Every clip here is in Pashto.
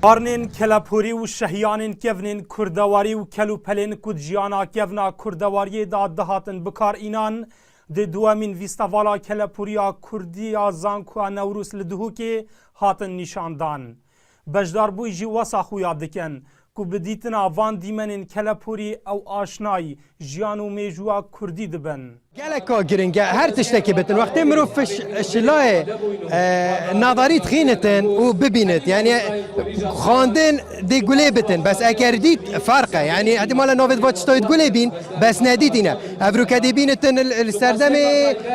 قارنین کلپوری و شهیانین کفنین کردواری و کلوپلین کدجیانا کفنا کردواری دا دهاتن بکار اینان د دوامین ویستاوالا کلپوریا کردیا زانکو نوروس لدهو که هاتن نشاندان. بجدار بوی جی واسا خویا دکن کو بدیتنا وان دیمنین کلپوری او آشنای جیانو میجوا کردی دبن. گلکا گرنگه هر تشتکی بتن وقتی مروف شلای نظری تخینتن و ببینت یعنی خواندن دی گله بتن بس اکردید فرقه یعنی هدی مالا نوید واتشتاید گله بین بس ندید اینه افرو کدی بینتن السردم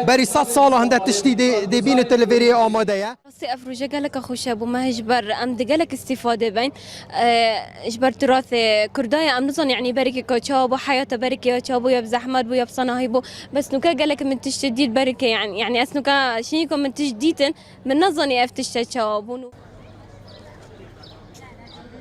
بری 100 سال هنده تشتی دی بینتن لوری آماده یا افروجه گلک خوشه بو ما هجبر ام دگلک استفاده بین اجبر تراث کردای ام نزان یعنی برکی کچا بو حیات برکی چابو یا بزحمت بو یا بصناهی بو بس نوكا قالك من تجديد بركة يعني اسنوكا شيكم من تجديد من نظني افتشتشابونو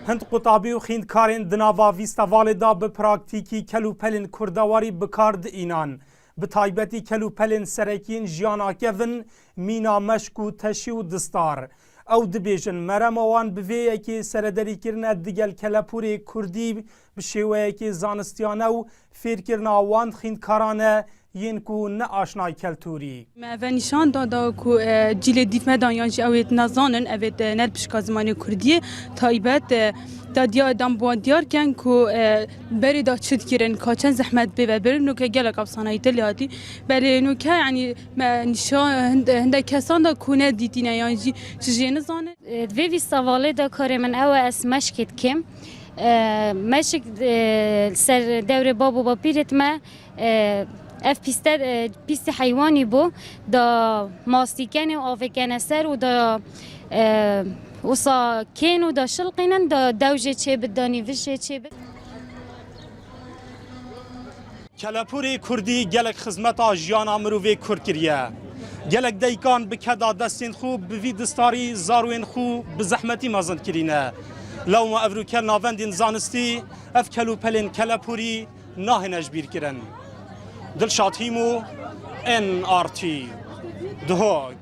هند قطابی و خیندکارین دناوا ویستاوال دا به پراکتیکی کلوپلین کردواری بکارد اینان به تایبتی کلوپلین سرکین جیانا کفن مینا مشکو تشی و دستار او دبیجن مرموان بویه که سردری کرنه دیگل کلپوری کردی بشیوه که زانستیانه و فیر کرنه وان خیندکارانه ينكو ناشناي كالتوري ما فنيشان دا كو جيل ديف مدان يانجي اويت نازانن اويت نربش كازماني كرديه تايبات دا ديار دام بوان ديار كان كو بري دا تشد كيرن كاچن زحمت ببر نوكا گلك افساناي تلياتي بل نوكا يعني ما نشان هند كسان دا كونه ديتينا يانجي چجي نزانه في سوالي دا كار من او اس مشكت كم مشك سر دور بابو با بيرت ما اف پیست حیوانی بو دا ماستیکن و آفکن سر و دا وصا کن و دا شلقینن دا دوجه چه بدانی وشه چه بد کلپوری کردی گلک خدمتا جیانا مروی کرد کریه گلک دیکان بکدا دستین خوب بوی دستاری زاروین خوب بزحمتی مازند کرینه لو ما افروکل ناوندین زانستی اف کلوپلین کلپوری ناهنج بیر کرن دلشاد هیمو NRT دهوگ